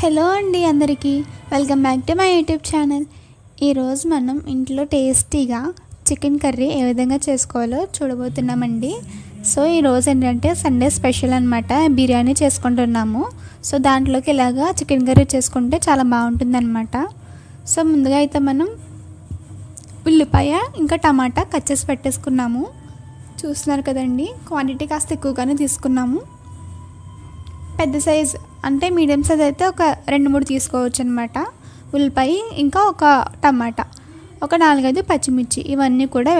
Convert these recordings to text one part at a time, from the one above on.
Hello అండి అందరికీ welcome back to my YouTube channel. ఈరోజు మనం ఇంట్లో టేస్టీగా చికెన్ కర్రీ ఏ విధంగా చేసుకోవాలో చూడబోతున్నామండి. సో ఈరోజు ఏంటంటే సండే స్పెషల్ అనమాట, బిర్యానీ చేసుకుంటున్నాము. సో దాంట్లోకి ఇలాగా చికెన్ కర్రీ చేసుకుంటే చాలా బాగుంటుందన్నమాట. సో ముందుగా అయితే మనం ఉల్లిపాయ ఇంకా టమాటా కట్ చేసి పెట్టేసుకున్నాము. చూస్తున్నారు కదండి, క్వాంటిటీ కాస్త ఎక్కువగానే తీసుకున్నాము. పెద్ద సైజ్ అంటే మీడియం సైజ్ అయితే ఒక 2-3 తీసుకోవచ్చు అనమాట. ఉల్లిపాయ ఇంకా ఒక టమాటా, ఒక 4-5 పచ్చిమిర్చి ఇవన్నీ కూడా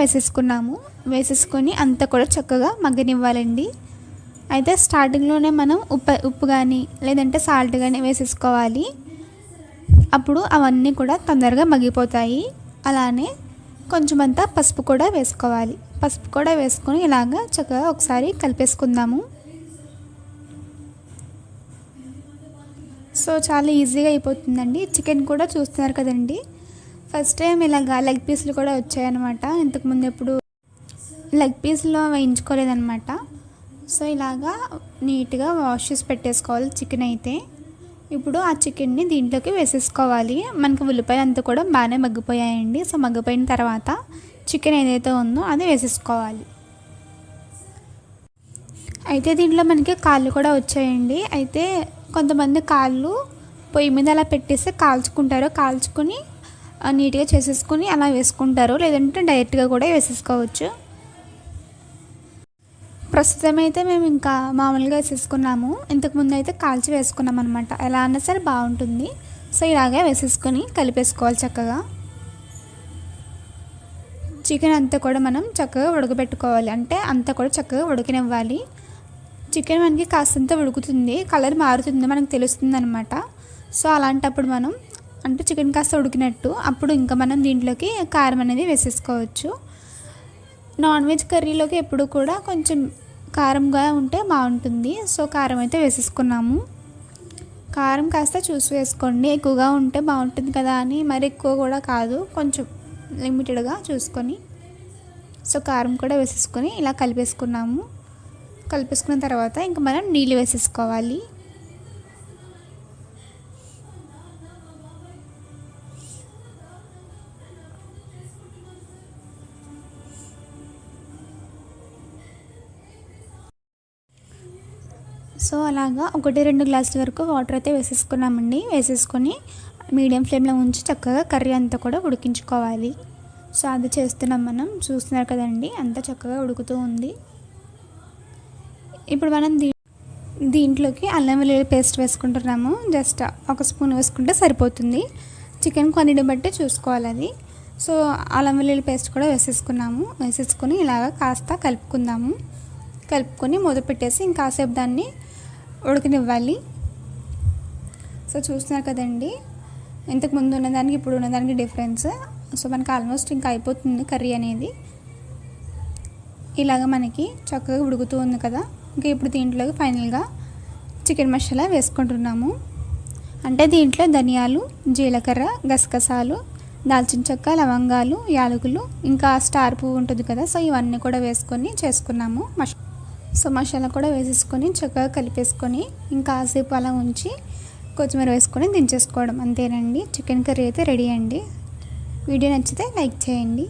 వేసేసుకొని అంతా కూడా చక్కగా మగ్గనివ్వాలండి. అయితే స్టార్టింగ్లోనే మనం ఉప్పు కానీ లేదంటే సాల్ట్ కానీ వేసేసుకోవాలి. అప్పుడు అవన్నీ కూడా తొందరగా మగ్గిపోతాయి. అలానే కొంచెం అంతా పసుపు కూడా వేసుకోవాలి. పసుపు కూడా వేసుకొని ఇలాగా చక్కగా ఒకసారి కలిపేసుకుందాము. సో చాలా ఈజీగా అయిపోతుందండి. చికెన్ కూడా చూస్తున్నారు కదండి, ఫస్ట్ టైం ఇలాగా లెగ్ పీసులు కూడా వచ్చాయన్నమాట. ఇంతకుముందు ఎప్పుడు లెగ్ పీస్లో వేయించుకోలేదన్నమాట. సో ఇలాగా నీట్గా వాష్ చేసి పెట్టేసుకోవాలి చికెన్ అయితే. ఇప్పుడు ఆ చికెన్ని దీంట్లోకి వేసేసుకోవాలి. మనకి ఉల్లిపాయలు అంతా కూడా బాగానే మగ్గిపోయాయండి. సో మగ్గిపోయిన తర్వాత చికెన్ ఏదైతే ఉందో అది వేసేసుకోవాలి. అయితే దీంట్లో మనకి కాళ్ళు కూడా వచ్చాయండి. అయితే కొంతమంది కాళ్ళు పొయ్యి మీద అలా పెట్టేసి కాల్చుకొని నీట్గా చేసేసుకొని అలా వేసుకుంటారు, లేదంటే డైరెక్ట్గా కూడా వేసేసుకోవచ్చు. ప్రస్తుతం అయితే మేము ఇంకా మామూలుగా వేసేసుకున్నాము. ఇంతకుముందు అయితే కాల్చి వేసుకున్నాం అనమాట. ఎలా అన్నా సరే బాగుంటుంది. సో ఇలాగే వేసేసుకొని కలిపేసుకోవాలి చక్కగా. చికెన్ అంతా కూడా మనం చక్కగా ఉడకబెట్టుకోవాలి, అంటే అంతా కూడా చక్కగా ఉడకనివ్వాలి. చికెన్ మనకి కాస్తంత ఉడుకుతుంది, కలర్ మారుతుంది, మనకు తెలుస్తుంది అనమాట. సో అలాంటప్పుడు మనం అంటే చికెన్ కాస్త ఉడికినట్టు అప్పుడు ఇంకా మనం దీంట్లోకి కారం అనేది వేసేసుకోవచ్చు. నాన్ వెజ్ కర్రీలోకి ఎప్పుడు కూడా కొంచెం కారంగా ఉంటే బాగుంటుంది. సో కారం అయితే వేసేసుకున్నాము. కారం కాస్త చూసి వేసుకోండి, ఎక్కువగా ఉంటే బాగుంటుంది కదా అని మరి ఎక్కువ కూడా కాదు, కొంచెం లిమిటెడ్గా చూసుకొని. సో కారం కూడా వేసేసుకొని ఇలా కలిపేసుకున్న తర్వాత ఇంకా మనం నీళ్ళు వేసేసుకోవాలి. సో అలాగా 1-2 గ్లాసుల వరకు వాటర్ అయితే వేసేసుకున్నామండి. వేసేసుకొని మీడియం ఫ్లేమ్లో ఉంచి చక్కగా కర్రీ అంతా కూడా ఉడికించుకోవాలి. సో అది చేస్తున్నాం మనం. చూస్తున్నారు కదండి, అంతా చక్కగా ఉడుకుతూ ఉంది. ఇప్పుడు మనం దీంట్లోకి అల్లం వెల్లుల్లి పేస్ట్ వేసుకుంటున్నాము. జస్ట్ 1 స్పూన్ వేసుకుంటే సరిపోతుంది. చికెన్ క్వాంటిటీ బట్టి చూసుకోవాలి అది. సో అల్లం వెల్లుల్లి పేస్ట్ కూడా వేసేసుకొని ఇలాగ కాస్త కలుపుకొని మూత పెట్టేసి ఇంకాసేపు దాన్ని ఉడకనివ్వాలి. సో చూస్తున్నారు కదండి, ఇంతకుముందు ఉన్నదానికి ఇప్పుడు ఉన్నదానికి డిఫరెన్స్. సో మనకి ఆల్మోస్ట్ ఇంకా అయిపోతుంది కర్రీ అనేది. ఇలాగ మనకి చక్కగా ఉడుకుతూ ఉంది కదా. ఇంకా ఇప్పుడు దీంట్లోకి ఫైనల్గా చికెన్ మసాలా వేసుకుంటున్నాము. అంటే దీంట్లో ధనియాలు, జీలకర్ర, గసగసాలు, దాల్చిన చెక్క, లవంగాలు, యాలకులు, ఇంకా స్టార్ పువ్వు ఉంటుంది కదా. సో ఇవన్నీ కూడా వేసుకొని చేసుకున్నాము. సో మసాలా కూడా వేసేసుకొని చక్కగా కలిపేసుకొని ఇంకా కాసేపు అలా ఉంచి కొత్తిమీర వేసుకొని దించేసుకోవడం, అంతేనండి. చికెన్ కర్రీ అయితే రెడీ అండి. వీడియో నచ్చితే లైక్ చేయండి.